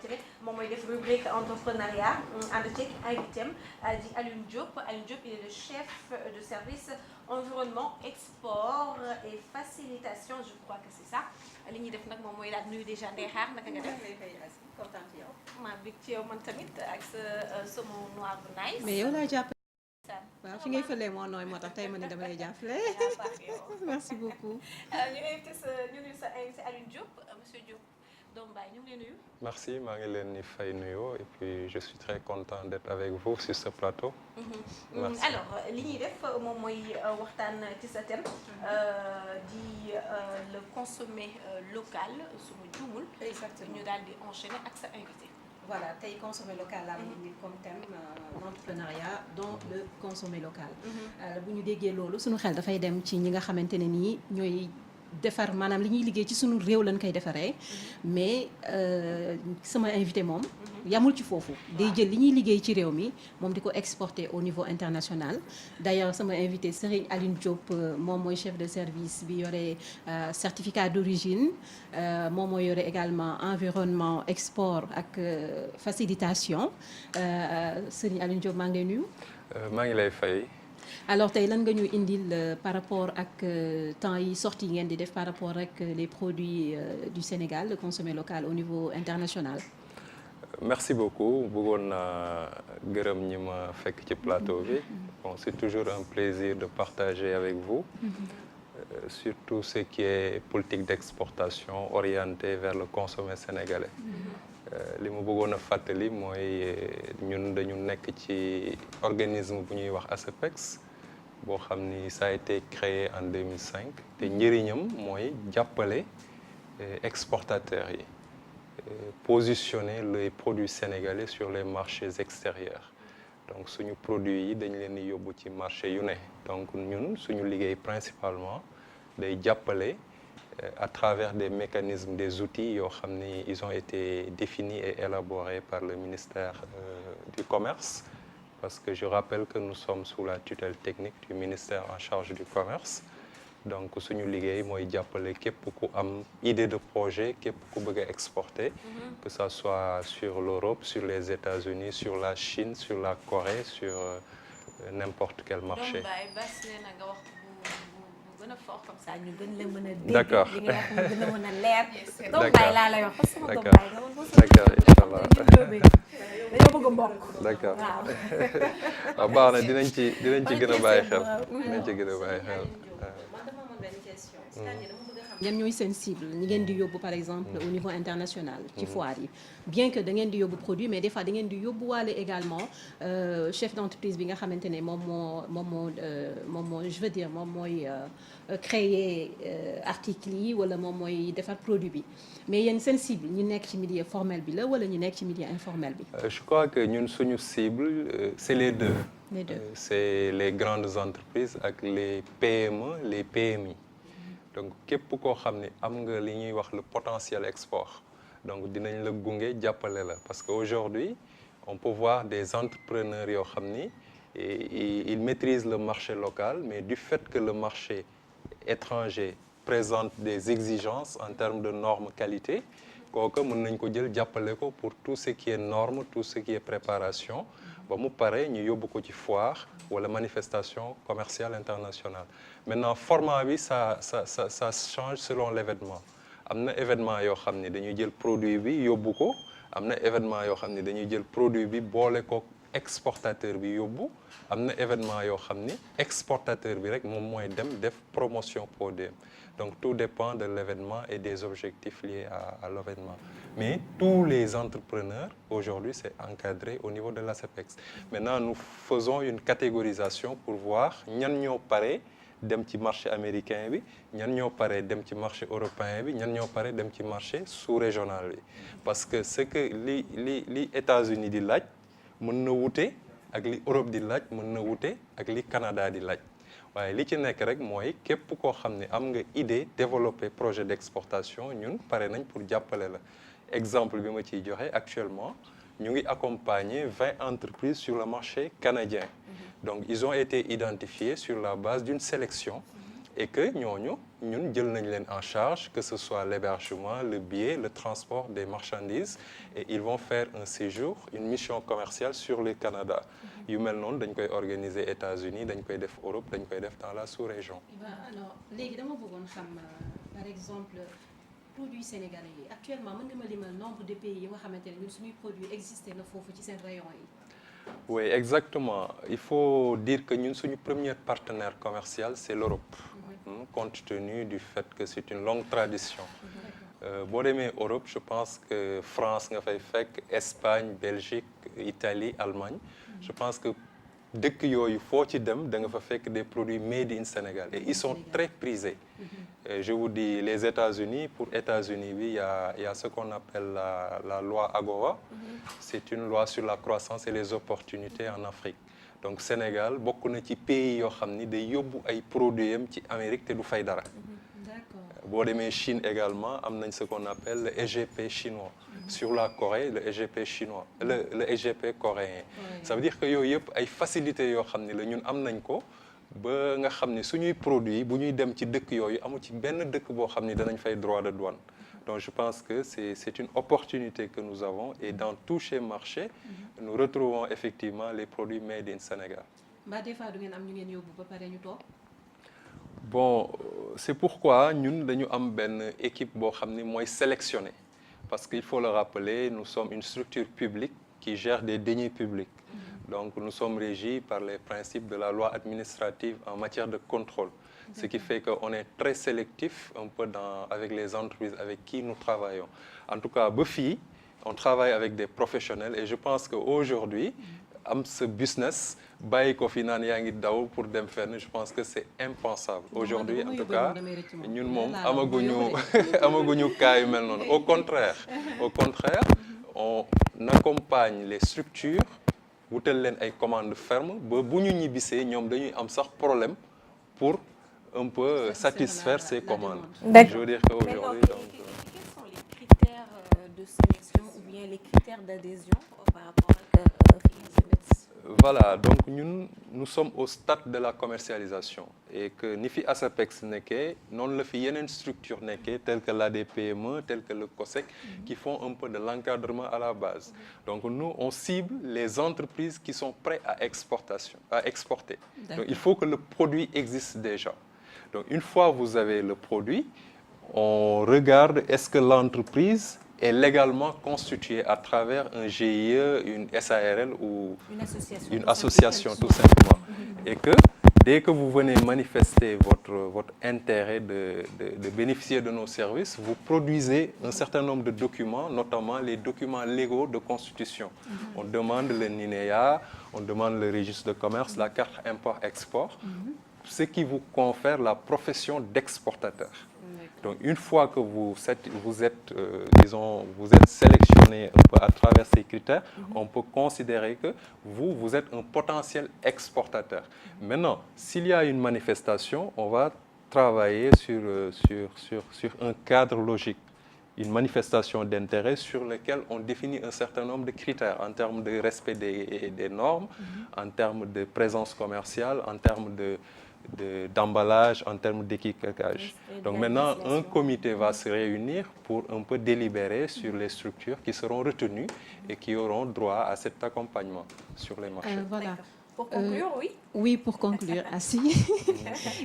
xamante ne moom mooy def rubrique entrepreneuriat ànd ceeg invité am di Alioune Diop. Alioune Diop il est le chef de service environnement export et facilitation, je crois que c'est ça. li ñuy def nag moom mooy daal nuyu déjà Ndeye Khar naka nga def. kontaan ci yow. maa bég ci yow man tamit ak sa saumon noir bu nice. mais yow laa jàpp. waaw fi ngay fëlee moo nooy moo tax tey ma ne dama lay jàppale. merci beaucoup. ñu invité ñu nuyu sa invité Alioune Diop monsieur Diop doomu baay ñu ngi lay nuyu. Merci, maa ngi leen di fay nuyoo et puis je suis très content d'être avec vous sur ce plateau. Merci. Alors li ñuy def moom mooy waxtaan ci sa thème di le consommer local su ma juumul. exactement ñu daal di enchaîner ak sa invité. voilà tey consommer local laa indi comme thème l'entrepreneuriat dans le consommer local. bu ñu déggee loolu suñu xel dafay dem ci ñi nga xamante ne nii ñooy defar maanaam li ñuy liggéey ci suñu réew lañ koy defaree mais sama invité moom yamul ci foofu day jël li ñuy liggéey ci réew mi moom di ko exporter au niveau international. d'ailleurs sama invité Serigne Alioune Diop moom mooy chef de service bi yore certificat d'origine moom mooy yore également environnement export ak facilitation Serigne Alioune Diop maa ngi lay nuyu. maa ngi lay fay. alors tey lan nga ñu indil par rapport ak temps yi sorti ngeen di def par rapport ak les produits du Sénégal le consommé local au niveau international. merci beaucoup bëggoon naa gërëm ñi ma fekk ci plateau bi. bon c'est toujours un plaisir de partager avec vous. surtout ce qui est politique d'exportation orientée vers le consommé sénégalais. li ma bëggoon a fàttali mooy ñun dañu nekk ci organisme bu ñuy wax ASEPEX boo xam ni ça a été créé en 2005 te njëriñam mooy jàppale exportateurs yi positionner les produits sénégalais sur les marchés extérieurs donc suñu produits yi dañ leen di yóbbu ci marché yu ne donc ñun suñu liggéey principalement day jàppale à travers des mécanismes, des outils yoo xam ni ils ont été définis et élaborés par le ministère du Commerce parce que je rappelle que nous sommes sous la tutelle technique du ministère en charge du commerce donc suñu liggéey mooy jàppale képp ku am idée de projet képp ku bëgg a exporter que ça soit sur l'Europe, sur les États-Unis, sur la Chine, sur la Corée, sur n'importe quel marché. fort comme ça ñu gën la mën a dégg. d'accord li nga wax mu gën a mën a leer. d'accord doomu baay laa lay wax parce que sama doomu baay nga woon. d'accord inchallah dañoo bëgg a mbokk. d'accord waaw. waaw baax na dinañ ci gën a bàyyi xel. dinañ ci gën a bàyyi xel. man dama amoon benn question. c'est-à-dire dama bëgg a xam. ñan ñooy seen cible ñi ngeen di yóbbu par exemple au niveau international. ci foire yi bien que da ngeen di yóbbu produit mais des fois da ngeen di yóbbuwaale également chef d'entreprise bi nga xamante ne moom moo je veux dire moom mooy. créer articles yi wala moom mooy defar produit bi mais yéen seen cible ñu nekk ci milieu formel bi la wala ñu nekk ci milieu informel bi. je crois que ñun suñu cible c'est les deux. les deux c'est les grandes entreprises ak les PME les PMI. donc képp koo xam ne am nga li ñuy wax le potentiel export donc dinañ la gunge jàppale la parce que aujourd'hui on peut voir des entrepreneurs yoo xam ni ils maîtrisent le marché local mais du fait que le marché étranger présente des exigences en termes de normes qualité kooku mën nañ ko jël jàppale ko pour tout ce qui est norme tout ce qui est préparation ba mu pare ñu yóbbu ko ci foire wala manifestation commerciale internationale maintenant format bi ça change selon l'événement am na événement yoo xam ne dañuy jël produit bi yóbbu ko am na événement yoo xam ne dañuy jël produit bi boole ko exportateur bi yóbbu am na événement yoo xam ni exportateur bi rek moom mooy dem def promotion produit donc tout dépend de l'événement et des objectifs liés à l'événement mais tous les entrepreneurs aujourd'hui c'est encadré au niveau de l'ASEPEX maintenant nous faisons une catégorisation pour voir ñan ñoo pare dem ci marché américain bi ñan ñoo pare dem ci marché européen bi ñan ñoo pare dem ci marché sous-régional bi parce que ce que li États-Unis di laaj mën na wute ak li Europe di laaj mën na wute ak li Canada di laaj waaye li ci nekk rek mooy képp koo xam ne am nga idée développer projet d'exportation ñun pare nañ pour jàppale la exemple bi ma ciy joxe actuellement ñu ngi accompagner 20 entreprises sur le marché canadien donc ils ont été identifiés sur la base d'une sélection et que ñooñu ñun jël nañ leen en charge, que ce soit l'hébergement, le billet, le transport des marchandises, et ils vont faire un séjour, une mission commerciale sur le Canada. yu mel noonu dañ koy organiser États-Unis, dañ koy def Europe, dañ koy def dans la sous-région. Alors léegi dama bëggoon xam par exemple produits sénégalais yi actuellement mën nga ma limal nombre de pays yi nga xamante ne ñun suñuy produits existé na foofu ci seen rayon yi. Oui, exactement. Il faut dire que ñun suñu premier partenaire commercial c'est l'Europe, compte tenu du fait que c'est une longue tradition. Boo demee Europe, je pense que France nga fay fekk, Espagne, Belgique, Italie, Allemagne. Je pense que dëkk yooyu foo ci dem da nga fa fekk des produits made in Sénégal et ils sont très prisés. Je vous dis, les États-Unis, pour États-Unis, oui, il y a ce qu'on appelle la loi AGOA. C'est une loi sur la croissance et les opportunités en Afrique. Donc Sénégal bokk na ci pays yoo xam ni day yóbbu ay produits am ci Amérique te du fay dara. Boo demee Chine également am nañ ce qu'on appelle le SGP chinois. Sur la Corée, le SGP chinois, le SGP coréen. Ça veut dire que yooyu yëpp ay facilités yoo xam ne la ñun am nañ ko ba nga xam ne suñuy produits bu ñuy dem ci dëkk yooyu amu ci benn dëkk boo xam ne danañ fay droit de douane. Donc je pense que c'est une opportunité que nous avons et dans tous ces marchés, nous retrouvons effectivement les produits made in Sénégal. Mbaa des fois du ngeen am ñu ngeen yóbbu ba pare ñu toog. Bon, c'est pourquoi ñun dañu am benn équipe boo xam ne mooy sélectionner. Parce qu'il faut le rappeler, nous sommes une structure publique qui gère des deniers publics. Donc nous sommes régis par les principes de la loi administrative en matière de contrôle. Ce qui fait qu'on est très sélectif un peu avec les entreprises avec qui nous travaillons. En tout cas, ba fii, on travaille avec des professionnels et je pense qu'aujourd'hui, am ce business bàyyi ko fi naan yaa ngi daw pour dem fenn, je pense que c'est impensable. Aujourd'hui, en tout cas, ñun moom amaguñu cas yu mel noonu. Au contraire, on accompagne les structures wutal leen ay commandes fermes ba bu ñu ñibbisee ñoom dañuy am sax problème pour un peu satisfaire ces commandes. Je veux dire qu'aujourd'hui, donc quels sont les critères de sélection ou bien les critères d'adhésion par rapport à voilà, donc nous sommes au stade de la commercialisation et que ni fi ASAPEX nekkee noonu la fi yeneen structure nekkee telles que l'ADPME, telles que le COSEC qui font un peu de l'encadrement à la base. Donc nous on cible les entreprises qui sont prêtes à exporter. Donc il faut que le produit existe déjà. Donc une fois vous avez le produit, on regarde est-ce que l'entreprise est légalement constituée à travers un GIE, une SARL ou une association tout simplement. Et que dès que vous venez manifester votre intérêt de bénéficier de nos services, vous produisez un certain nombre de documents, notamment les documents légaux de constitution. On demande le NINEA, on demande le registre de commerce, la carte import-export, ce qui vous confère la profession d'exportateur. Donc une fois que vous êtes sélectionné un peu à travers ces critères, on peut considérer que vous êtes un potentiel exportateur. Maintenant, s'il y a une manifestation, on va travailler sur un cadre logique, une manifestation d'intérêt sur lequel on définit un certain nombre de critères en termes de respect des normes, en termes de présence commerciale, en termes d'emballage, en termes d'étiquetage. Donc maintenant, un comité va se réunir pour un peu délibérer sur les structures qui seront retenues et qui auront droit à cet accompagnement sur les marchés. Voilà. Pour conclure, oui. Oui, pour conclure, Assi.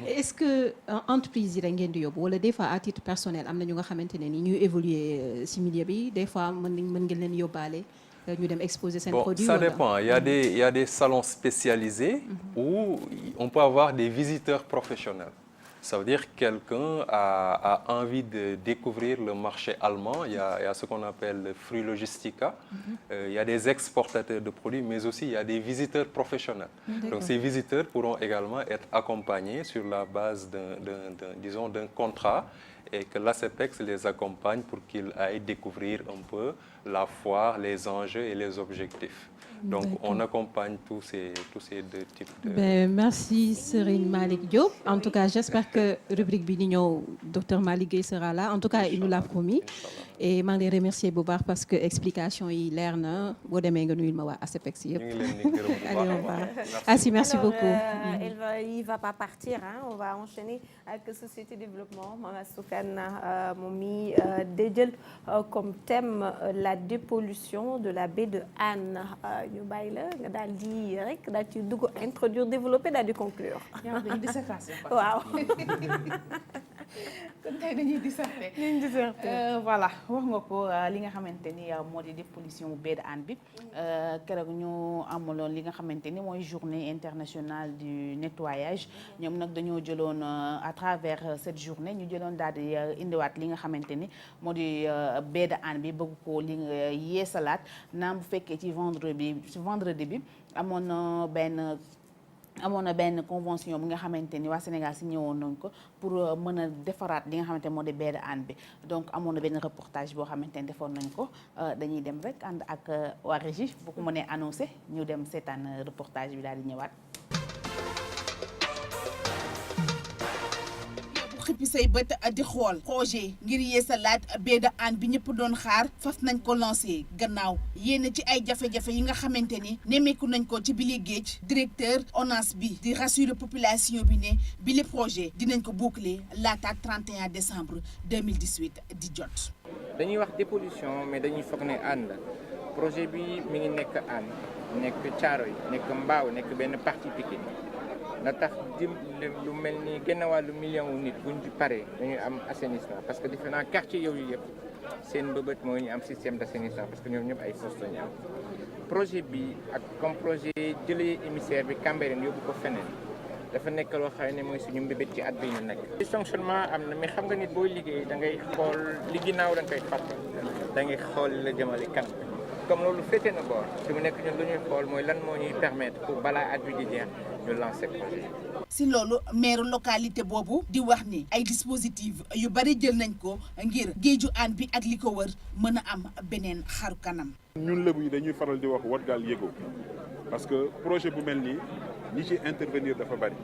Est-ce que entreprise yi da ngeen di yóbbu wala des fois à titre personnel am na ñu nga xamante ne ni ñuy évoluer ci milieu bi des fois mën ngeen leen yóbbaale ñu dem exposer seen produit. Ça dépend. Il y a des salons spécialisés où on peut avoir des visiteurs professionnels. Ça veut dire que quelqu'un a envie de découvrir le marché allemand. Il y a ce qu'on appelle le Free Logistica. Il y a des exportateurs de produits, mais aussi il y a des visiteurs professionnels. Donc ces visiteurs pourront également être accompagnés sur la base d'un contrat et que l'ASEPEX les accompagne pour qu'ils aillent découvrir un peu la foire, les enjeux et les objectifs. Donc on accompagne tous ces deux types de... Merci Serigne Malick Diop. En tout cas, j'espère que rubrique bi di ñëw docteur Malick Gueye sera là. En tout cas, il nous l'a promis. Et maa ngi lay remercier bu baax parce que explication yi leer na boo demee nga nuyul ma waa ASEPEX yëpp. ñu ngi leen di gërëm bu Allez, on baax. va. Asi, merci Alors, beaucoup. il va pas partir, hein. On va enchaîner avec Société Développement. Mama Soukane moom mi jël comme thème la dépollution de la baie de Hann. ñu bàyyi la nga daal di rek daal ci dugg introduire développer daal di conclure. yow dañuy dissertation. waaw. kon tey dañuy disserter. voilà wax nga ko li nga xamante ni moo di dépollution bu baie de Hann bi keroog ñu amuloon li nga xamante ni mooy journée internationale du nettoyage ñoom nag dañoo jëloon à travers cette journée ñu jëloon daal di indiwaat li nga xamante ni moo di baie de Hann bi bëgg ko li nga yeesalaat naam bu fekkee ci vendredi bi amoon na benn convention bi nga xamante ni waa Sénégal si ñëwoon nañ ko pour mën a defaraat li nga xamante moo di baie de Hann bi donc amoon na benn reportage boo xamante ni defoon nañ ko dañuy dem rek ànd ak waa régie bu ko mënee annoncé ñu dem seetaan reportage bi daal di ñëwaat. xippi say bët di xool projet ngir yeesalaat baie de Hann bi ñëpp doon xaar fas nañ ko lancé gannaaw yéen ci ay jafe-jafe yi nga xamante ni nemmeeku nañ ko ci bile géej directeur ONAS bi di rassurer population bi ne bile projet dinañ ko boucler laata 31 décembre 2018 di jot. dañuy wax dépollution mais dañuy foog ne Hann la projet bi mi ngi nekk Hann nekk Thiaroye nekk Mbao nekk benn partie Pikine na tax lu mel ni genn wàllu million wu nit buñ ci paree dañuy am assainissement parce que defe naa quartier yooyu yëpp seen mbëbët mooy ñu am système d' assainissement parce que ñoom ñëpp ay fosse lañu am projet bi ak comme projet jëlee émissaire bi Cambérène yóbbu ko feneen dafa nekk loo xam ne mooy suñu mbébét ci at bi ñu nekk. dysfonctionnement am na mais xam nga nit booy liggéey da ngay xool li ginnaaw da nga koy fàtte da ngay xool la jëmale kanam comme loolu féete na boor fi mu nekk ñun lu ñuy xool mooy lan moo ñuy permettre pour balaa at bi di jeex ñu lancer projet. si loolu maire localité boobu di wax ni ay dispositifs yu bari jël nañ ko ngir géeju Hann bi ak li ko wër mën a am beneen xaru kanam. ñun Lebu yi dañuy faral di wax wat gaal yéego parce que projet bu mel nii ñi ci intervenir dafa bari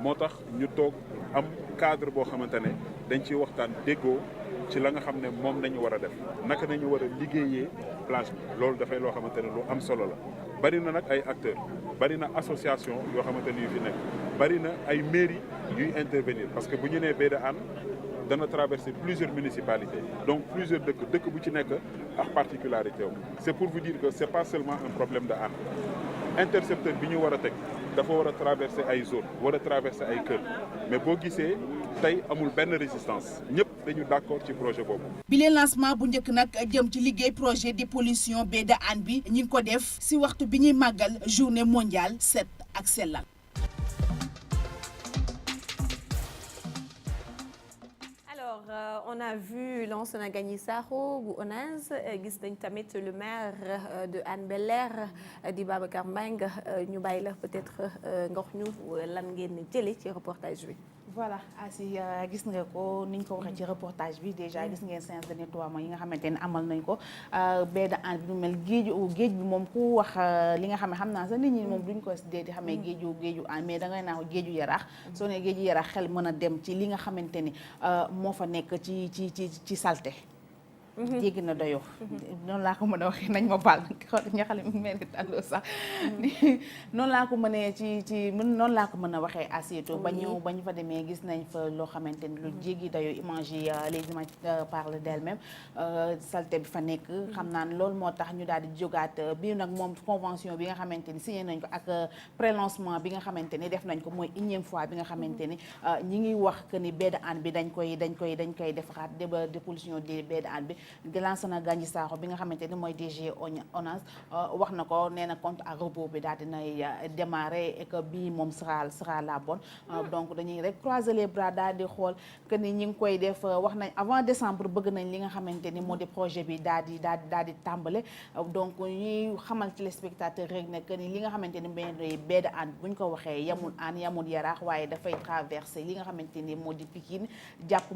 moo tax ñu toog am cadre boo xamante ne dañ ciy waxtaan déggoo ci la nga xam ne moom nañu war a def naka nañu war a liggéeyee plage bi loolu dafay loo xamante ne lu am solo la. bari na nag ay acteurs bari na association yoo xamante ni yu fi nekk bari na ay mairie yuy intervenir parce que bu ñu nee baie de Hann dana traverser plusieurs municipalités donc plusieurs dëkk bu ci nekk ak particularité wu. c'est pour vous dire que c'est pas seulement un problème de Hann intercepteur bi ñu war a teg dafa war a traverser ay zones war a traverser ay kër mais boo gisee tey amul benn résistance ñëpp dañu d'accord ci projet boobu. bile lancement bu njëkk nag jëm ci liggéey projet dépollution baie de Hann bi ñi ngi ko def si waxtu bi ñuy màggal journée mondiale set ak sellal. On a vu Lansana Gagny Sakho bu ONAS gis nañ tamit le maire de Hann Bel-Air di Babacar Mbengue ñu bàyyi la peut-être nga wax ñu lan ngeen jëlee ci reportage bi. voilà Asi gis nga ko ni ñu ko waxee ci reportage bi déjà gis ngeen séance de nettoiement yi nga xamante ne amal nañ ko baie de Hann bi mu mel géej bi moom ku wax li nga xam naa sax nit ñi moom duñ ko dee di xamee géeju Hann mais dangay naa ko géeju Yaraax soo ne géeju Yaraax xel mën a dem ci li nga xamante ni moo fa nekk ci salté jéggi na doyoo noonu laa ko mën a waxee nañ ma baal ña xale mi mel tàlloo sax noonu laa ko mënee noonu laa ko mën a waxee assiette ba ñu fa demee gis nañ fa loo xamante ni lu jéggi doyoo image yi les images parlent d'elles-mêmes saleté bi fa nekk xam naa ne loolu moo tax ñu daal di jógaat bii nag moom convention bi nga xamante ni signé nañ ko ak prélancement bi nga xamante ni def nañ ko mooy unième fois bi nga xamante ni ñi ngi wax que ni baie de Hann bi dañ koy defaraat dépollution de baie de Hann bi Lansana Gagny Sakho bi nga xamante ni mooy DG ONAS wax na ko nee na compte à rebours bi daal dinay démarrer et que bii moom sera la bonne donc dañuy rek croiser les bras daal di xool que ni ñi ngi koy def wax nañ avant décembre bëgg nañ li nga xamante ni moo di projet bi daal di tàmbale donc ñuy xamal téléspectateur rek ne que ni li nga xamante ni baie de Hann buñ ko waxee yamul Hann yamul Yaraax waaye dafay traverser li nga xamante ni moo di Pikine jàpp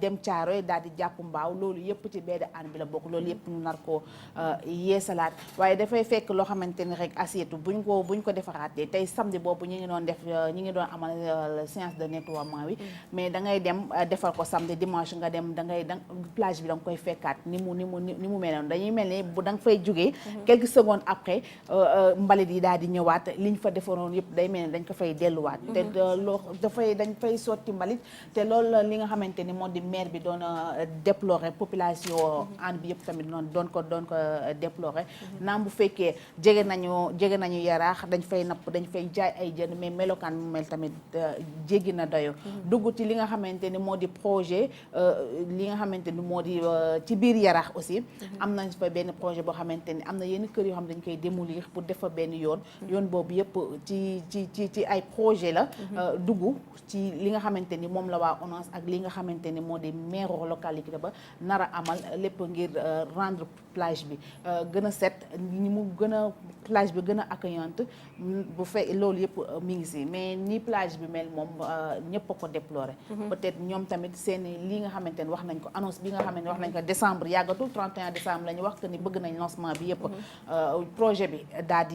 dem Thiaroye daal di jàpp Mbao loolu yëpp yëpp ci baie de Hann bi la bokk loolu yëpp ñu nar ko yeesalaat waaye dafay fekk loo xamante ni rek assiette buñ ko defaraatee tey samedi boobu ñu ngi doon amal séance de nettoiement bi mais da ngay dem defar ko samedi dimanche nga dem plage bi da nga koy fekkaat ni mu meloon dañuy mel ni bu da nga fay jógee quelques secondes après mbalit yi daal di ñëwaat liñ fa defaroon yëpp day mel ni dañ ko fay delluwaat te dañ fay sotti mbalit te loolu li nga xamante ni moo di maire bi doon déplorer population Hann bi yëpp tamit noonu doon ko déplorer naam bu fekkee jege nañu Yaraax dañ fay napp dañ fay jaay ay jën mais melokaan mu mel tamit jéggi na dayo dugg ci li nga xamante ni moo di projet li nga xamante ni moo di ci biir Yaraax aussi am nañ fa benn projet boo xamante ni am na yenn kër yoo xam ne dañ koy démolir pour def fa benn yoon boobu yëpp ci ay projet la dugg ci li nga xamante ni moom la waa ONAS ak li nga xamante ni moo di maire localité ba nar a amal lépp ngir rendre plage bi gën a set ni mu gën a plage bi gën a accueillante bu fekk loolu yëpp mi ngi si mais ni plage bi mel moom ñëpp a ko déplorer peut-être ñoom tamit seen li nga xamante ni wax nañ ko annonce bi nga xamante ni wax nañ ko décembre yàggatul 31 décembre la ñu wax que ni bëgg nañ lancement bi yëpp projet bi daal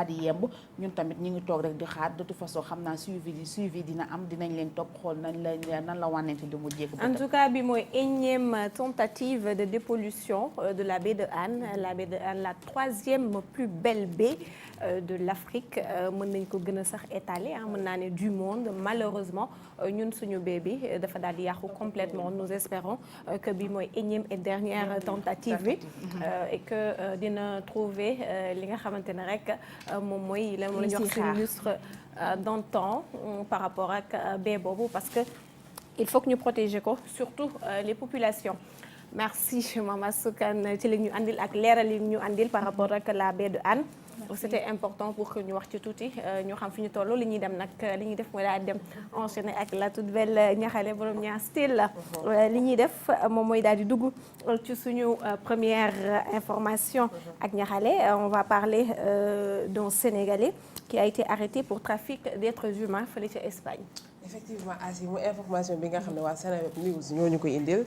di yemb ñun tamit ñu ngi toog rek di xaar de toute façon xam naa suivi dina am dinañ leen topp xool nan la wànnente di mu jéego. En tout cas bi mooy énième tentative de dépollution de la baie de Hann, la troisième plus belle baie de l'Afrique mën nañ ko gën a sax étaler mën naa ne du monde malheureusement ñun suñu baie bi dafa daal di yàqu complètement. Nous espérons que bi mooy énième et dernière tentative bi et que dina trouver li nga xamante ne rek moom mooy la ñu wax suñu lustre d'antan par rapport ak baie boobu parce que il faut que ñu protéger ko surtout les populations. Merci Mama Soukane ci li ñu andil ak leeral yi ñu andil par rapport ak la baie de Hann. C'était important pour que ñu wax ci tuuti ñu xam fi ñu toll li ñuy dem nag li ñuy def mooy daal dem enchaîner ak la toute belle ñaxale borom ñaar style li ñuy def moom mooy daal di dugg ci suñu première information ak ñaxale. On va parler d'un Sénégalais qui a été arrêté pour trafic d'êtres humains fële ca Espagne. Effectivement Asi mu information bi nga xam ne waa Seneweb News ñoo ñu koy indil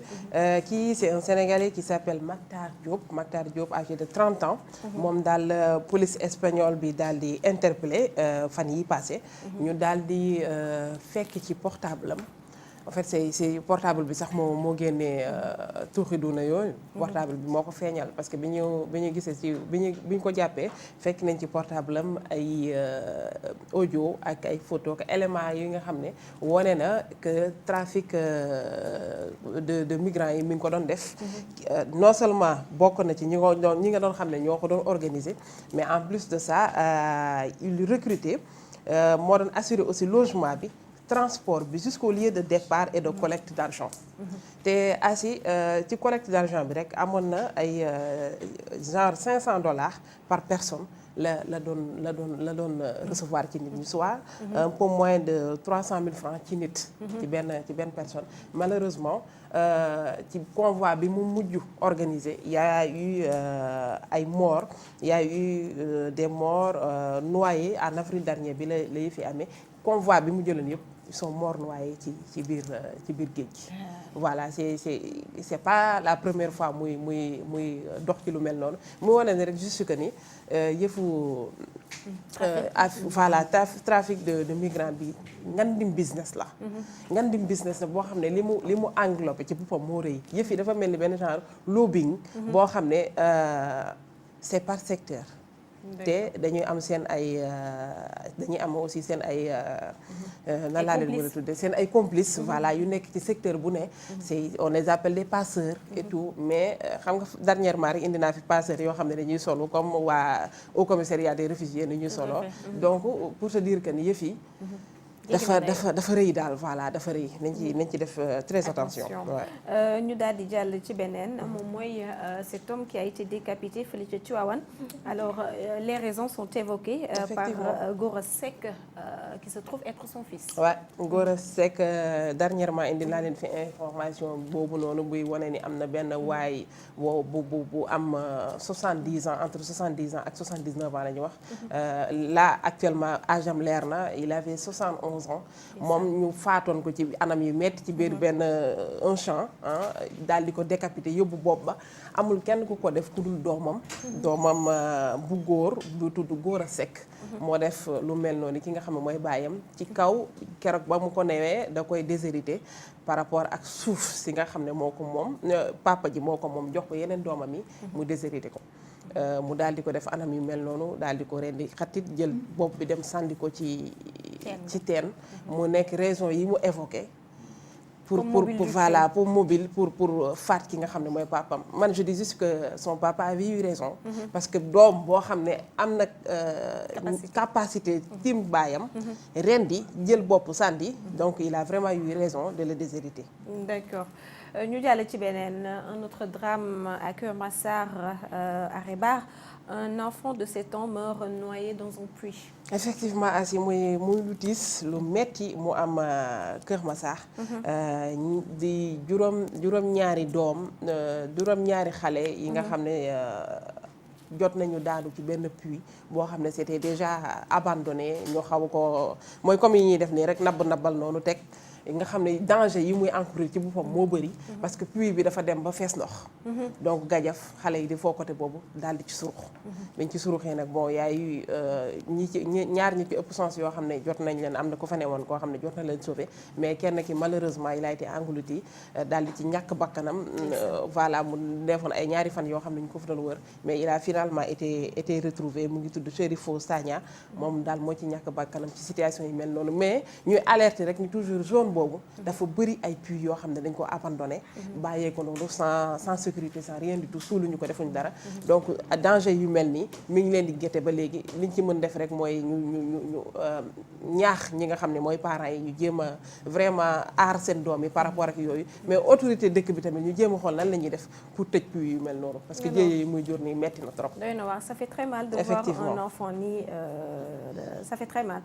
kii c'est un Sénégalais qui s'appelle Mactar Diop âgé de 30 ans moom daal police espagnole bi daal di interpellé fan yi passé ñu daal di fekk ci portable am en fait c'est portable bi sax moo génnee tuuxi duna yooyu portable bi moo ko feeñal parce que bi ñu gisee ci bi ñu ko jàppee fekk nañ ci portable am ay audio ak ay photo ak éléments yi nga xam ne wone na que trafic de migrants yi mi ngi ko doon def non seulement bokk na ci ñi nga doon xam ne ñoo ko doon organiser mais en plus de ça il recrutait moo doon assurer aussi logement bi transport bi jusqu'au lieu de départ et de collecte d'argent te asi ci collecte d'argent bi rek amoon na ay genre $500 par personne la doon recevoir ci nit ñi soit un peu moins de 300 000 francs ci nit ci benn personne. Malheureusement ci convoi bi mu mujj organisé y a eu ay morts y a eu des morts noyés en avril dernier bi la fi amee convoi bi mu jëloon yëpp ils sont morts noyés ci biir géej gi. Voilà c'est pas la première fois muy dox ci lu mel noonu mu wane ne rek juste que ni yëfu voilà trafic de migrants bi ngandim business la. ngandim business la boo xam ne li mu englobé ci boppam moo rëy yëf yi dafa mel ni benn genre lobbying boo xam ne c'est par secteur. te dañuy am seen ay dañuy am aussi seen ay nan laa leen mën a tudde seen ay complices voilà yu nekk ci secteur bu ne c'est on les appelle des passeurs et tout mais xam nga dernièrement rek indi naa fi passeurs yoo xam ne dañuy solo comme waa au commissariat des réfugiés ni ñuy solo donc pour te dire que ni yëf yi dafa rëy daal voilà dafa rëy nañ ci def très attention. ñu daal di jàll ci beneen moom mooy cet homme qui a été décapité fële ca Tivaouane. Alors les raisons sont évoquées par Gora Seck qui se trouve être son fils. Ouais, Gora Seck dernièrement indi naa leen fi information boobu noonu buy wane ni am na benn waay bu am 70 ans entre 70 ans ak 79 ans la ñu wax. Là actuellement âge am leer na il avait 71 14 ans moom ñu faatoon ko ci anam yu metti ci biir benn un champ daal di ko décapité yóbbu bopp ba amul kenn ku ko def ku dul doomam bu góor bu tudd Gora Seck moo def lu mel noonu ki nga xam ne mooy baayam ci kaw keroog ba mu ko newee da koy déshérité par rapport ak suuf si nga xam ne moo ko moom papa ji moo ko moom jox ko yeneen doomam yi mu déshérité ko mu daal di ko def anam yu mel noonu daal di ko rendi xatit jël bopp bi dem sànni ko ci teen mu nekk raison yi mu évoqué pour voilà pour mobile pour faat ki nga xam ne mooy papam man je dis juste que son papa avait eu raison parce que doom boo xam ne am na capacité tim baayam rendi jël bopp sànni donc il a vraiment eu raison de le déshériter. D'accord. ñu jàll ci beneen un autre drame à Keur Massar à Rébar. Un enfant de 7 ans meurt noyé dans un puits. Effectivement asi muy lu tiis lu metti mu am Keur Massar di juróom-ñaari doom juróom-ñaari xale yi nga xam ne jot nañu daanu ci benn puits boo xam ne c'était déjà abandonné ñu xaw ko mooy comme yi ñuy def nii rek nabbal noonu teg nga xam ne danger yi muy encourir ci boppam moo bëri parce que puits bi dafa dem ba fees ndox donc gajaf xale yi di foo côté boobu daal di ci surux biñ ci suruxee nag bon yaay ñaar ñi ci ëpp sens yoo xam ne jot nañ leen am na ku fa ne woon koo xam ne jot na leen sauver mais kenn ki malheureusement il a été englouti daal di ci ñàkk bakkanam voilà mu defoon ay ñaari fan yoo xam ne ñu ko fa doon wër mais il a finalement été retrouvé mu ngi tudd Chérifo Sagna moom daal moo ci ñàkk bakkanam ci situation yi mel noonu mais ñuy alerter rek ñu toujours zone boobu dafa bëri ay puits yoo xam ne dañ ko abandonné bàyyee ko noonu sans sécurité sans rien du tout suuluñu ko defuñu dara donc danger yu mel nii mi ngi leen di guette ba léegi liñ ci mën def rek mooy ñu ñaax ñi nga xam ne mooy parents yi ñu jéem a vraiment aar seen doom yi par rapport ak yooyu mais autorité dëkk bi tamit ñu jéem a xool nan la ñuy def pour tëj puits yu mel noonu parce que jéye yi muy jur nii metti na trop. doy na waar ça fait très mal de voir un enfant nii ça fait très mal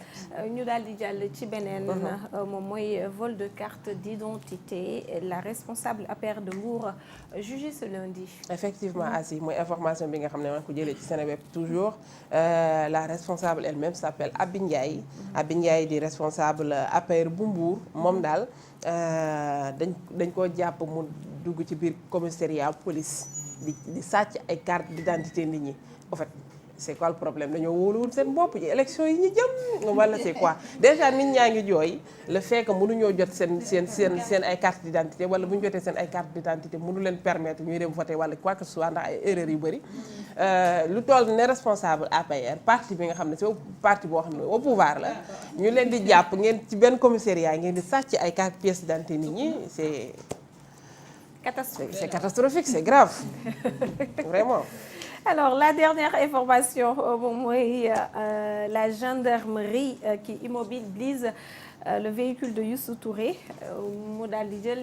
ñu daal di jàll ci beneen moom mooy vol de carte d'identité la responsable APR de Mbour jugée ce lundi. Effectivement Asi mooy information bi nga xam ne maa ngi ko jëlee ci Seneweb toujours la responsable elle-même s'appelle Abi Ndiaye. Abi Ndiaye di responsable APR bu Mbour moom daal dañ koo jàpp mu dugg ci biir commissariat police di sàcc ay carte d'identité nit ñi en fait. C'est quoi le problème dañoo wóoluwul seen bopp ci élection yi ñu jëm wala c'est quoi déjà nit ñaa ngi jooy le fait que mënuñoo jot seen ay carte d'identité wala bu ñu jotee seen ay carte d'identité mënu leen permettre ñuy dem voter wala quoi que ce soit ndax ay erreurs yu bëri lu toll ne responsable APR parti bi nga xam ne c'est parti boo xam ne au pouvoir la ñu leen di jàpp ngeen ci benn commissariat ngeen di sàcc ay carte pièces d'identité nit ñi c'est catastrophique c'est grave vraiment. Alors la dernière information moom mooy la gendarmerie qui immobilise le véhicule de Youssou Touré mu daal di jël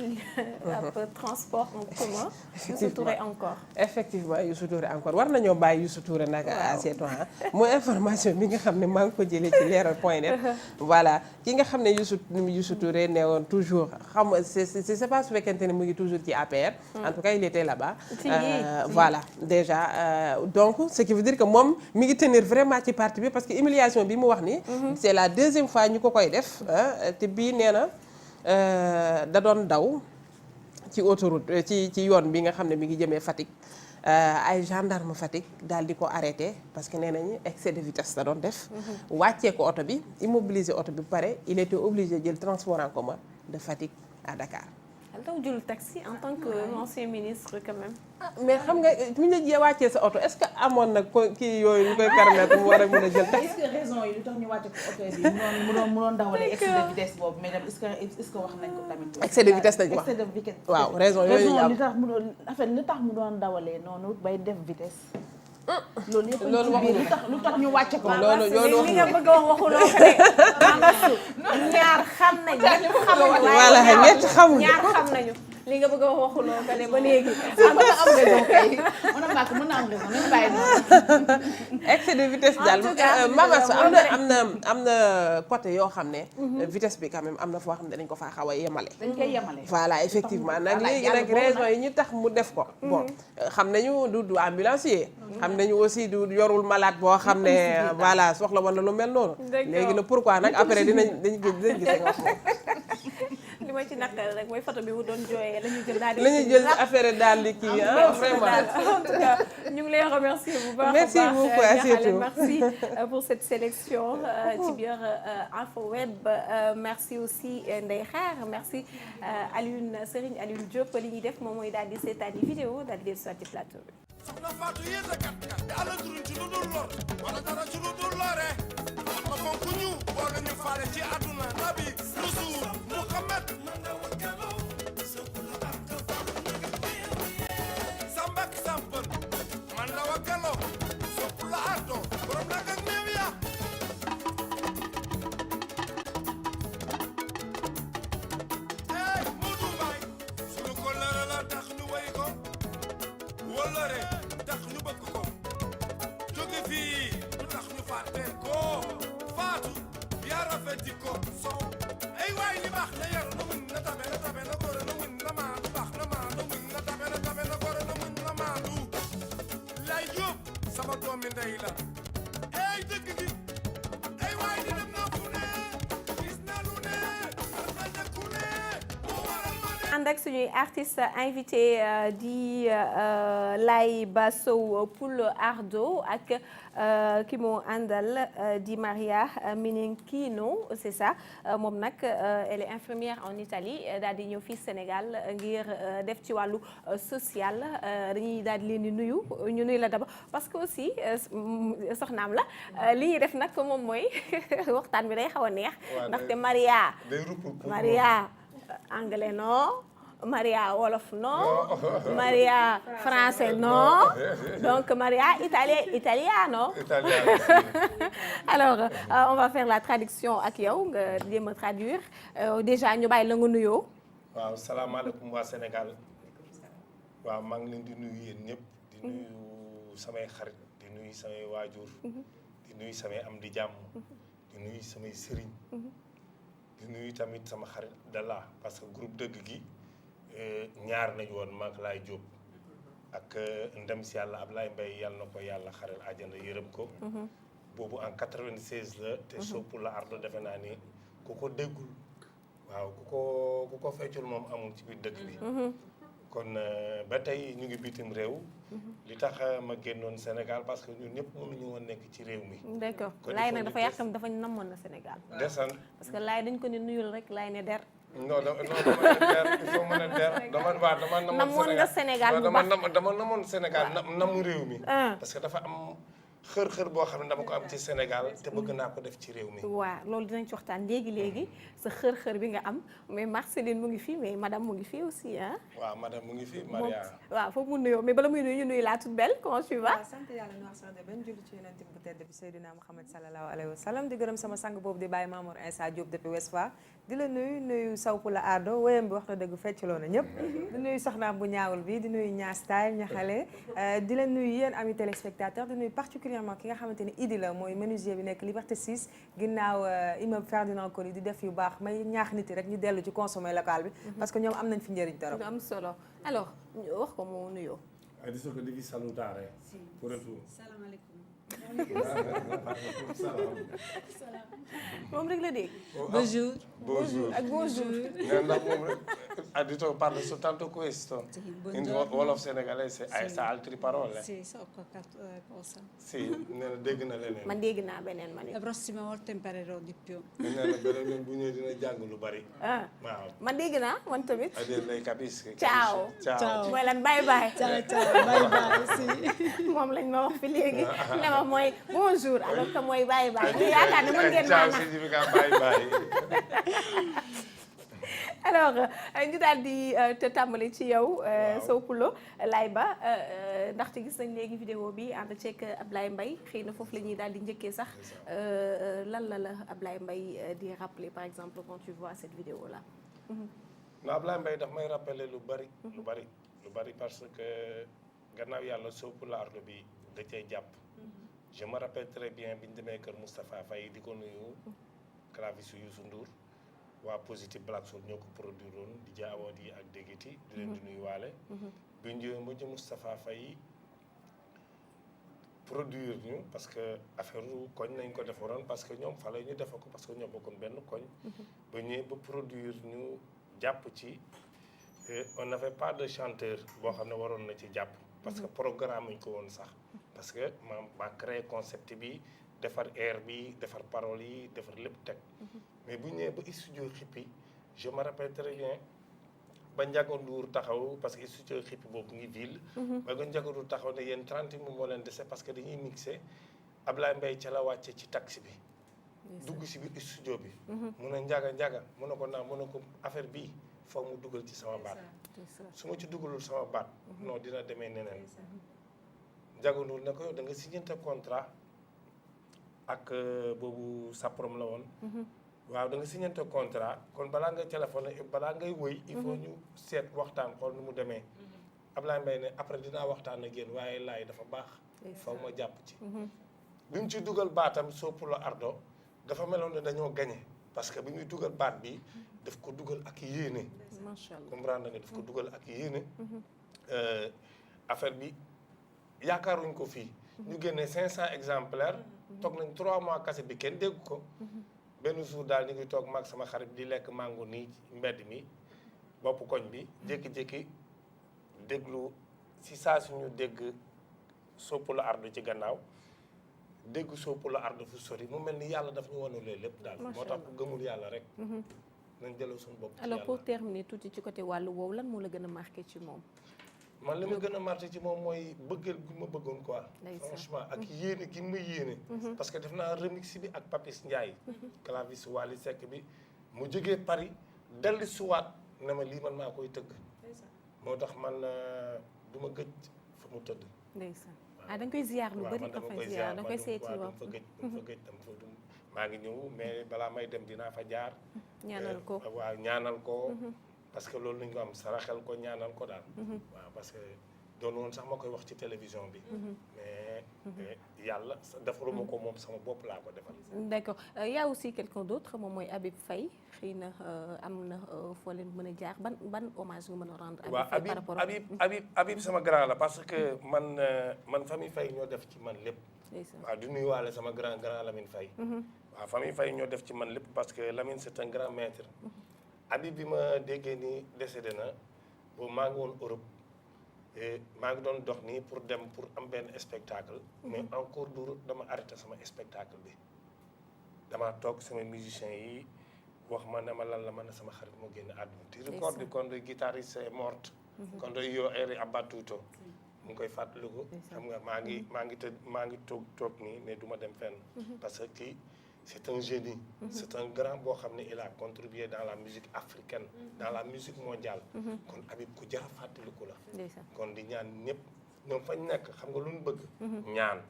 ab transport en commun. Youssou Touré encore. Effectivement Youssou Touré encore war nañoo bàyyi Youssou Touré nag à ces temps mooy information bi nga xam ne maa ngi ko jëlee ci leral.net voilà ki nga xam ne Youssou Touré ne woon toujours xam nga c'est pas su fekkente ne mu ngi toujours ci APR. En tout cas il était là-bas. Voilà déjà donc ce qui veut dire que moom mi ngi tenir vraiment ci parti bi parce que humiliation bi mu wax ni c'est la deuxième fois ñu ko koy def. te bii nee na da doon daw ci autoroute ci yoon bi nga xam ne mi ngi jëmee Fatick ay gendarme Fatick daal di ko arrêté parce que nee nañu excès de vitesse da doon def wàccee ko oto bi immobiliser oto bi pare il était obligé jël transport en commun de Fatick à Dakar. daw jël taxi en tant que ancien ministre quand même. mais xam nga bu ñu la wàccee sa oto est-ce que amoon na ko kii yooyu ñu koy permettre mu war a mën a jël taxi. est-ce que raison yi lu tax ñu wàcce ko oto bi mu doon dawalee excès de vitesse boobu mais est-ce que wax nañ ko tamit. excès de vitesse lañu wax excès de vitesse. waaw raison yooyu ñu am li tax mu doon en fait li tax mu doon dawalee noonu bay def vitesse. loolu yëpp lu tax ñu wàcce ko. loolu li nga bëgg a wax waxuloo ko de. ñaar xam nañu. voilà ñett xamuñu ñaar xam nañu. li nga bëgg a waxuloo ko de ba léegi. mën na am raison kay mën na màkk mën na am raison nañu bàyyi noonu. excès de vitesse daal mamas am na côté yoo xam ne vitesse bi quand même am na foo xam ne dañ ko faa xaw a yemale. dañ koy yemale. voilà effectivement nag léegi nag raison yi ñu tax mu def ko bon xam nañu du ambulancier xam nañu aussi du yorul malade boo xam ne voilà soxla woon na lu mel noonu léegi nag pourquoi nag après dinañ gis nga wax moom li ma ci naqar rek mooy photo bi mu doon jooyee la ñu jël daal di la ñu jël affaire daal di kii vraiment en tout cas ñu ngi lay remercier bu baax merci beaucoup surtout merci pour cette sélection ci biir Info Web merci aussi Ndeye Khar merci Serigne Alioune Diop li ñuy def moom mooy daal di seetaani vidéo daal di soit ci plateau bi. soxna Fatou yéen a kat kat te ala duruñ ci lu dul lor wala dara ci lu dul lore ma fonk ñu boole ñu faale ci àdduna nabi Rasul Muhammad sambak sampal man la wakalo sopp la ardo borom nag ak meew ya Modou Mbaye sunu ko la tax ñu way ko wóllare tax ñu bëgg ko jóge fii du tax ñu fàtte ko faatu yaa rafet di ko sow ay waay li baax na yar na muñ na tabe na góor na muñ na maandu baax na maandu muñ na tabe na góor na muñ na maandu lay jóob sama doomi ndey la ay dëgg gi ay waay di dem naa fu ne gis naa lu ne na nekku ne moo waral ma ne ànd ak suñuy artiste invité di Laye Sow Poul Ardo ak ki moo àndal di Maria Minenkino c'est ça moom nag elle est infirmière en Italie daal di ñëw fii Sénégal ngir def ci wàllu social dañuy daal di leen di nuyu ñu nuyu la d'abord parce que aussi soxnaam la li ñuy def nag moom mooy waxtaan bi day xaw a neex ndaxte Maria anglais non Maria wolof non Maria français non donc Maria italiano alors on va faire la traduction ak yow nga jéem a traduire déjà ñu bàyyi la nga nuyoo. waaw salaamaaleykum waa Sénégal waaw maa ngi leen di nuyu yéen ñëpp di nuyu samay xarit di nuyu samay waajur di nuyu samay am di jàmm di nuyu samay sëriñ di nuyu tamit sama xarit Dalla parce que groupe dëgg gi ñaar nañu woon maag Laye Diop ak ndem si yàlla Ablaye Mbaye yàlla na ko yàlla xarel àjjana yërëm ko boobu en 96 la te Sow la Ardo defe naa ni ku ko déggul waaw ku ko feccul moom amul ci biir dëkk bi kon ba tey ñu ngi bitim réew li tax ma génnoon Sénégal parce que ñun ñëpp mënuñu woon nekk ci réew mi d'accord Laye nag dafa yàqam dafa namoon na Sénégal desan parce que Laye dañ ko ne nuyul rek Laye ne der non dama ne der il faut mën a der dama namoon nga Sénégal bu baax dama namoon Sénégal namu réew mi parce que dafa am xër-xër boo xam ne dama ko am ci Sénégal te bëgg naa ko def ci réew mi waaw loolu dinañ ci waxtaan léegi sa xër-xër bi nga am mais Marceline mu ngi fii mais madame mu ngi fii aussi ah waaw madame mu ngi fii Maria waaw foofu mu nuyoo mais bala muy nuyu ñu nuyu la toute belle comment tu vas sant yàlla noir sax de benn julli ci yonent bu tedd bi Seydina Muhammad sallallahu alayhi wa sallam di gërëm sama sang boobu di Baye Mamour Insa Diop depuis Westfa di la nuyu Sow Poul Ardo wéyam bi wax na dëgg feccaloo na ñëpp di nuyu soxnaam bu ñaawul bi di nuyu ñaa style ña xale di leen nuyu yéen amis téléspectateurs di nuyu particulièrement ki nga xamante ni Idi la mooy menuisier bi nekk Liberté 6 ginnaaw immeuble Ferdinand Coly di def yu baax may ñaax nit yi rek ñu dellu ci consommer local bi parce que ñoom am nañ fi njëriñ torop am solo alors wax ko mu nuyoo adesso che devi salutare pure tu salaamaaleykum moom rek la dégg bonjour ak bonjour ndax moom rek ha detto parlo soltanto questo in wolof sénégalais sa altri parole sì so qualche cosa sì nee na dégg na leneen man dégg naa beneen ma ne la prossima volta imparerò di più nee na beneen yoon bu ñëwee dina jàng lu bari waaw man dégg naa man tamit adel lay capisci ciao ciao mooy lan bye bye ciao bye bye si moom lañ ma wax fi léegi ne ma mooy bonjour alors que mooy bye bye ñu yaakaar ne mën ngeen ciao significa bye bye alors ñu daal di te tàmbali ci yow Sow Poul Laye Ba ndaxte gis nañ léegi vidéo bi ànd ceeg Ablaye Mbaye xëy na foofu la ñuy daal di njëkkee sax lan la Ablaye Mbaye di rappeler par exemple quand tu vois cette vidéo là non Ablaye Mbaye daf may rappeler lu bari parce que gannaaw yàlla Sopul Ardo bi da cee jàpp je me rappelle très bien bi ñu demee kër Moustapha Faye di ko nuyu clavisu Youssou Ndour waa Positive Black Soul ñoo ko produire woon di jaawoot yi ak déggiti di leen di nuyu waale bi ñu ñëwee mujj Moustapha Faye produire ñu parce que affaire koñ nañ ko defaroon parce que ñoom fa la ñu defa ko parce que ñoo bokkoon benn koñ ba ñëwee ba produire ñu jàpp ci on n'avait pas de chanteur boo xam ne waroon na ci jàpp parce que programme ñu ko woon sax parce que ma créé concept bi defar air bi defar paroles yi defar lépp teg mais bu ñëwee ba studio Xippi je me rappelle très bien ba Ndiaga Ndour taxaw parce que studio Xippi boobu ngi ville ba nga Ndiaga Ndour taxaw ne yéen 30 minutes moo leen dese parce que dañuy mixé Ablaye Mbaye ca la wàcce ci taxi bi dugg si biir studio bi mun a Ndiaga mun na ko naa mun na ko affaire bii foog mu dugal ci sama baat su ma ci dugalul sama baat non dina demee neneen Ndiaga Ndour ne ko yow da nga signé contrat ak boobu Saprom la woon waaw da nga signé contrat kon balaa ngay téléphoné balaa ngay wëy il faut ñu seet waxtaan xool nu mu demee Ablaye Mbaye ne après dinaa waxtaan ak yéen waaye laay dafa baax faw ma jàpp ci bi mu ci dugal baatam Sopul Ardo dafa meloon ne dañoo gagné parce que bi muy dugal baat bi daf ko dugal ak yéene comprendre nga daf ko dugal ak yéene affaire bi yaakaaruñ ko fii ñu génnee 500 exemplaires toog nañ 3 mois kase bi kenn dégg ko benn jour daal ñu ngi toog maag sama xarit di lekk mango nii ci mbedd mi bopp koñ bi jékki-jékki déglu si saa suñu dégg Sopul Ardo ci gannaaw dégg Sopul Ardo fu sori mu mel ni yàlla daf ñu wanulee lépp daal moo tax ku gëmul yàlla rek nañ jëloo suñu bopp ci yàlla. Alors pour terminer tuuti ci côté wàllu woowu lan moo la gën a marqué ci moom man li ma gën a marqué ci moom mooy bëggeel gi ma bëggoon quoi franchement ak yéene gi ma yéene parce que def naa remix bi ak Papis Ndiaye clavis Wally Seck bi mu jógee Paris delli suwaat ne ma lii man maa koy tëgg moo tax man du ma gëj fa mu tëdd ndeysaan da nga koy ziar lu bëri dama koy ziar da nga koy seeti dama fa gëj maa ngi ñëw mais balaa may dem dinaa fa jaar ñaanal ko waaw ñaanal ko parce que loolu la ñu am saraxel ko ñaanal ko daal waaw parce que doon woon sax ma koy wax ci télévision bi mais yàlla defaruma ko moom sama bopp laa ko defal d'accord y a aussi quelqu'un d'autre moom mooy Habib Faye xëy na am na foo leen mën a jaar ban hommage nga mën a rendre waaw Habib sama grand la parce que man famille Faye ñoo def ci man lépp waaw du nuyuwaale sama grand Lamine Faye waaw famille Faye ñoo def ci man lépp parce que Lamine c'est un grand maître Habib bi ma déggee ni décédé na boobu maa ngi woon Europe maa ngi doon dox nii pour dem pour am benn spectacle mais encore du dama arrêté sama spectacle bi dama toog sama musiciens yi wax ma ne ma lan la ma ne sama xarit moo génn àdduna ti record bi kon guitariste est morte kon yo eri Abatuto mu ngi koy fàttaliku xam nga maa ngi toog nii ne du ma dem fenn parce que kii c'est un génie c'est un grand boo xam ne il a contribué dans la musique africaine dans la musique mondiale kon Habib ku jar a fàttaliku la kon di ñaan ñëpp ñoom fañ nekk xam nga lu ñu bëgg ñaan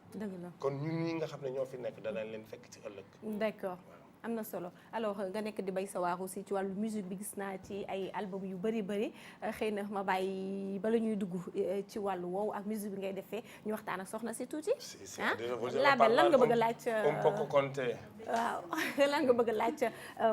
kon ñun ñi nga xam ne ñoo fi nekk danañ leen fekk ci ëllëg d'accord am na solo alors nga nekk di bay sa waar aussi ci wàllu musique bi gis naa ci ay album yu bëri xëy na ma bàyyi bala ñuy dugg ci wàllu woowu ak musique bi ngay defee ñu waxtaan ak soxna si tuuti label lan nga bëgg a laaj waaw lan nga bëgg a laaj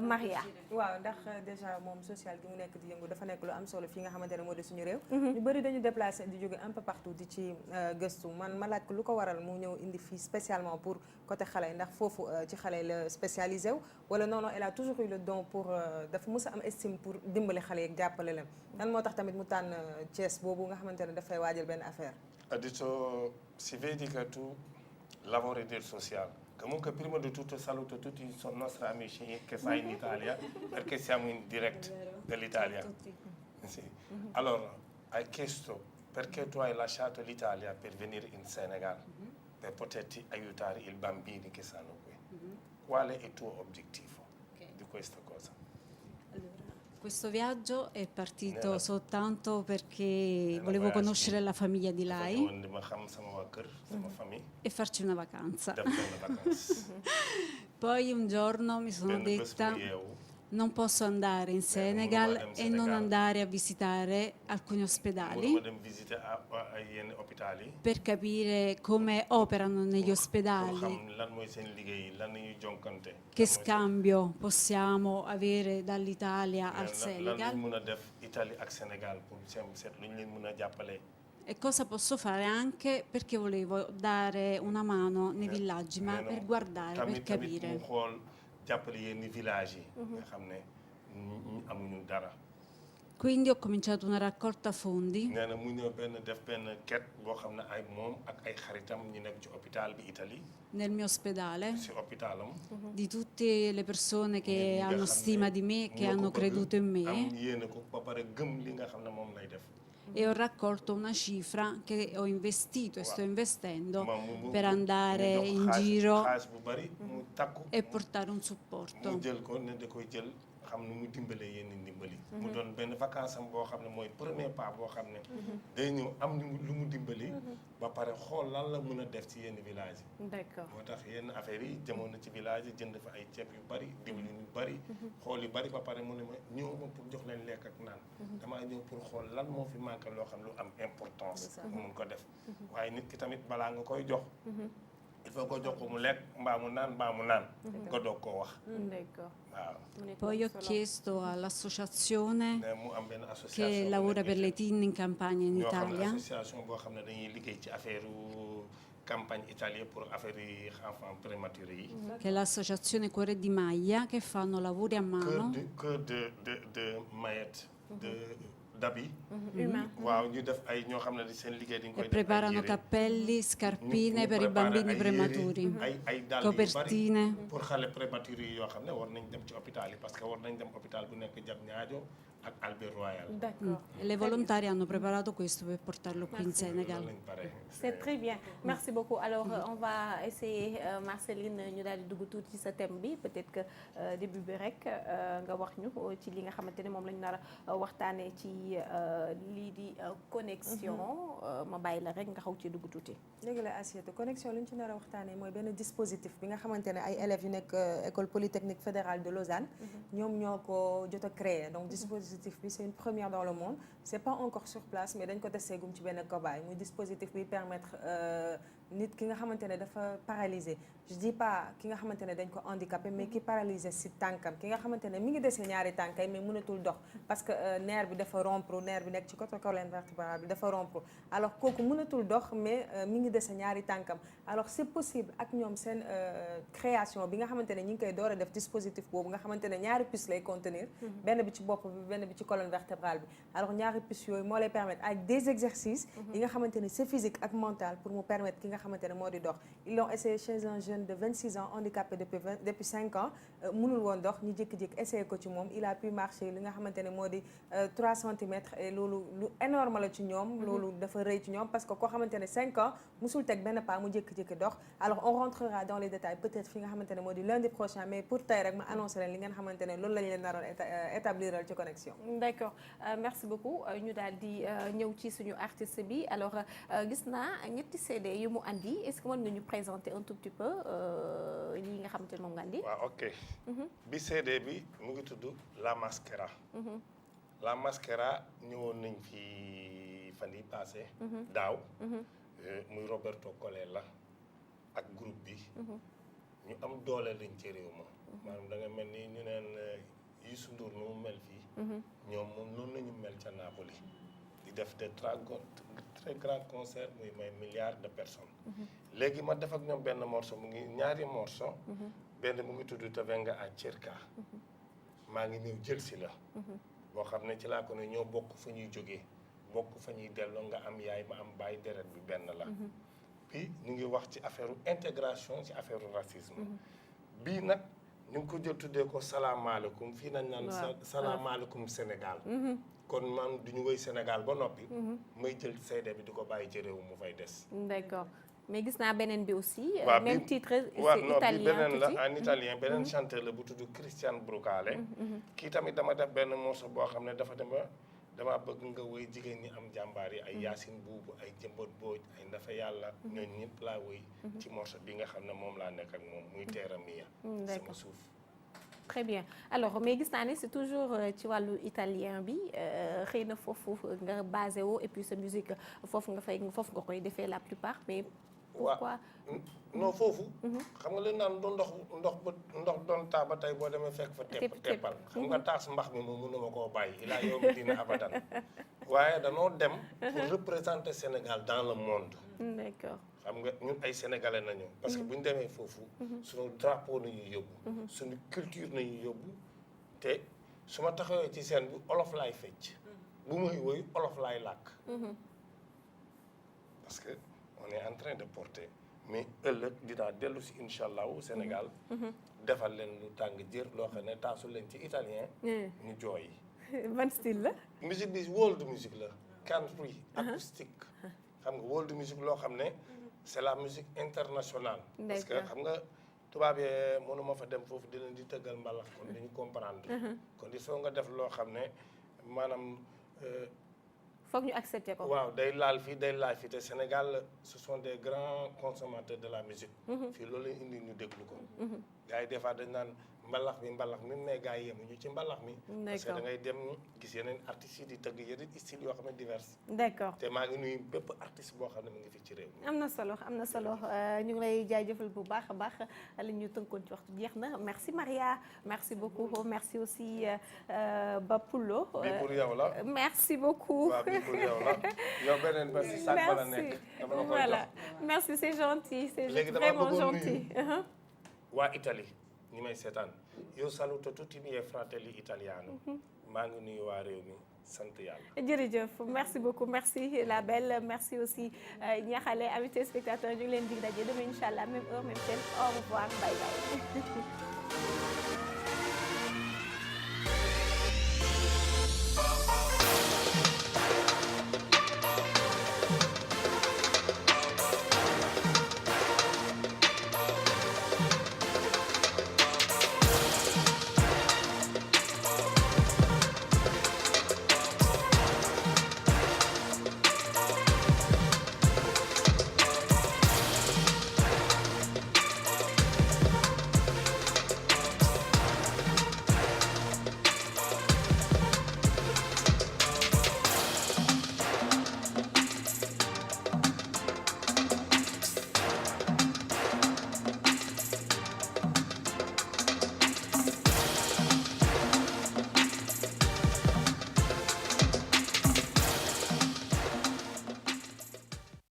Maria waaw ndax déjà moom social gi mu nekk di yëngu dafa nekk lu am solo fii nga xamante ne moo di suñu réew ñu bëri dañu déplacé di jóge un peu partout di ci gëstu ma laaj ko lu ko waral mu ñëw indi fii spécialement pour côté xale yi ndax foofu ci xale yi la spécialisé wu wala non elle a toujours eu le don pour dafa mës a am estime pour dimbali xale yeeg jàppale leen lan moo tax tamit mu tànn Thiès boobu nga xamante ne dafay waajal benn affaire addito si vedi che tu lavori del social comunque prima di tutto saluto tutti i nostri amici che sta in Italia perché siamo in direct dell'Italia sì. Allora hai chiesto perché tu hai lasciato l'Italia per venire in Senegal per poterti aiutare i bambini che stanno qui qual è il tuo obiettivo di questa cosa? Questo viaggio è partito soltanto perché volevo conoscere la famiglia di lei e farci una vacanza. Poi un giorno mi sono detta Non posso andare in Senegal e non andare a visitare alcuni ospedali mënuma dem visiter ay yenn hôpital yi. per capire come operano negli pour ospedali, xam lan mooy seen liggéey lan la ñuy jonkante. che scambio possiamo avere dall'Italia al lan Senegal lañ mën a def Italie ak Sénégal pour seet lu ñu leen mën a jàppale. e cosa posso fare anche perché volevo dare una mano nei villaggi, ma per guardare, per tamit mu capire. xool jàppale yenn village yi. nga xam ne amuñu dara. Quindi ho cominciato una raccolta fondi nee na mu ñëw def benn quête boo xam ne ay moom ak ay xaritam ñu nekk ci hôpital bi Italie. nel mio ospedale si hôpitalam. di tutte le persone che hanno stima di me, che hanno creduto in am me, yéene ko ba pare gëm li nga xam ne moom lay def. e ho raccolto una cifra che ho investito e sto investendo per mu andare jox in giro xaalis bu bari mu takku. e portare un supporto. mu jël ko ne da koy jël xam nu mu dimbalee yenn ndimbali. mu doon benn vacance am boo xam ne mooy premier pas boo xam ne. day ñëw am lu mu dimbali. ba pare xool lan la mën a def ci yenn village yi. D'accord. moo tax yenn affaires yi jamono ci village yi jënd fa ay ceeb yu bari diwlin yu bari. xool yu bari ba pare mu ne ma ñëw ma pour jox leen lekk ak naan. damaa ñëw pour xool lan moo fi manqué loo xam lu am importance. mu mun ko def waaye nit ki tamit balaa nga koy jox. il faut que jox ko mu lekk mbaa mu naan nga doog koo wax. D'accord. waaw. Poi ho chiesto all'associazione ne mu am benn che association lavora per le TIN in campagna in ñoo xam ne Italia, association boo xam ne dañuy liggéey ci affaire campagne italienne pour affaire yi enfants prématurés yi. che è l'associazione Cuore di Maglia, che fanno lavori a mano cœur de Mayette d'Abi. Humain. waaw ñu def ay ñoo xam ne di seen liggéey dañ koy e def ay preparano yére. cappelli, scarpine ñu per i préparé bambini ay yére, prematuri, ay dàll yu bari copertine. pour xale prématurés yi yoo xam ne war nañ dem ci hôpital yi parce que war nañ dem hôpital bu nekk Diamniadio ak Albert Royal. D'accord. E le volontarie hanno preparato questo per portarlo qui in Senegal. lañ pare. C'est très bien. Merci beaucoup. Alors, on va essayer, Marceline, ñu daal di dugg tuuti ci sa thème bi peut-être que début bi rek nga wax ñu ci li nga xamante ne moom lañu nar a waxtaanee ci lii di connexion. ma bàyyi la rek nga xaw ci dugg tuuti. léegi la assiette connexion li ñu ci nar a waxtaanee mooy benn dispositif bi nga xamante ne ay élèves yu nekk école polytechnique fédérale de Lausanne. ñoom ñoo ko jot a créé donc dispositif bi c'est une première dans le monde c'est pas encore sur place mais dañ ko testé gum ci benn cobaye muy dispositif bi permettre nit ki nga xamante ne dafa paralysé je dis pas ki nga xamante ne dañ ko handicapé mais ki paralysé si tànkam ki nga xamante ne mi ngi dese ñaari tànkay mais mënatul dox parce que nerf bi dafa rompre nerf bi nekk ci côté colonne vertébrale bi dafa rompre alors kooku mënatul dox mais mi ngi dese ñaari tànkam alors c'est possible ak ñoom seen création bi nga xamante ne ñi ngi koy door a def dispositif boobu nga xamante ne ñaari puces lay contenir benn bi ci bopp bi benn bi ci colonne vertébrale bi alors ñaari puces yooyu moo lay permettre avec des exercices yi nga xamante ne c'est physique ak mental pour mu permettre ki nga xamante ne moo di dox ils l'ont essayé chez un jeune de 26 ans handicapé depuis 5 ans mënul woon dox ñu jékki-jékki essayé ko ci moom il a pu marcher li nga xamante ne moo di 3 centimètres et loolu lu énorme la ci ñoom loolu dafa rëy ci ñoom parce que koo xamante ne 5 ans musul teg benn pas mu jékki-jékki dox alors on rentrera dans les détails peut-être fi nga xamante ne moo di lundi prochain mais pour tey rek ma annoncé leen li ngeen xamante ne loolu lañ leen naroon établiral ci connexion. D'accord merci beaucoup ñu daal di ñëw ci suñu artiste bi alors gis naa ñetti CD yu mu andi est-ce que mën nga ñu présenter un tout petit peu lii nga xamante ne moom nga andi. waaw ok. bi CD bi mu ngi tudd La Mascara. La Mascara ñëwoon nañ fi fan yi passé daaw. muy Roberto Colella ak groupe bi. ñu am doole lañ ci réew ma. maanaam da nga mel ni ñu neen Youssou Ndour nu mu mel fii. ñoom moom noonu la ñu mel ca Napoli. di def de très grand concert muy may milliards de personnes. léegi ma def ak ñoom benn morceau mu ngi ñaari morceau. benn mu ngi tudd Te venga a cerca. maa ngi ñëw jël si la. boo xam ne ci laa ko ne ñoo bokk fa ñuy jógee bokk fa ñuy delloo nga am yaay ma am baay deret bi benn la. puis ñu ngi wax ci affaire intégration ci affaire racisme. bii nag ñu ngi ko jël tuddee ko salaamaaleykum fii nañ naan salaamaaleykum Sénégal. kon man du ñu woy Sénégal ba noppi. may jël CD bi di ko bàyyi ci réew mu fay des. D'accord mais gis naa beneen bi aussi. waaw même titre c'est non bi italien beneen la en italien beneen chanteur la bu tudd Christian Brocale. kii tamit dama def benn morceau boo xam ne dama bëgg nga woy jigéen ñi am jàmbaar yi ay Yacine Boubou ay Jëmbat Booj ay Ndafa Yàlla. ñooñu ñëpp laa woy ci morceau bi nga xam ne moom laa nekk ak moom muy Terra Mia. sama suuf. très bien alors mais gis naa ne c'est toujours ci wàllu italien bi xëy na foofu nga basé woo et puis sa musique foofu nga koy defee la plupart mais pourquoi non foofu xam nga leen naan du ndox doon taa ba tey boo demee fekk fa teppal xam nga taas mbax mi moom mënuma koo bàyyi ilaa yow mi dina abadan waaye danoo dem pour représenter Sénégal dans le monde d'accord xam nga ñun ay sénégalais nañu parce que bu ñu demee foofu suñu drapeau nañuy yóbbu suñu culture nañuy yóbbu te su ma taxawee ci scène bi olof laay fecc bu muy woy olof laay làkk parce que on est en train de porter mais ëllëg dinaa dellu si incha allah au Sénégal defal leen lu tàng jër loo xam ne taasu leen ci italien ñu jooy ban style la musique bi world musique la country acoustique xam nga world musique loo xam ne c'est la musique internationale parce que xam nga tubaab yee mënuma fa dem foofu di leen di tëggal mbalax kon dañu comprendre kon il faut nga def loo xam ne maanaam foog ñu accepter ko waaw day laal fii te Sénégal ce sont des grands consommateurs de la musique fii loolu lañ indi ñu déglu ko gars yi des fois dañ naan mbalax mi mais gars yi yemuñu ci mbalax mi parce que da ngay dem gis yeneen artistes yi di tëgg yeneen style yoo xam ne divers d'accord te maa ngi nuyu bépp artiste boo xam ne mu ngi fi ci réew mi am na solo ñu ngi lay jaajëfal bu baax a baax li ñu tënkoon ci waxtu jeex na merci Maria merci beaucoup merci aussi Bapoulo bi pour yow la merci beaucoup waaw bi pour yow la yow beneen ba si sac ba la nekk dama la koy voilà merci c'est gentil vraiment gentil waa Italie ñi may seetaan io saluto tutti i miei fratelli italiano maa ngi nuyu waa réew mi sant yàlla jërëjëf merci beaucoup merci la belle merci aussi ñaaxale amis téléspectateurs ñu ngi leen dig daje demain incha allah même heure même chaîne au revoir bye bye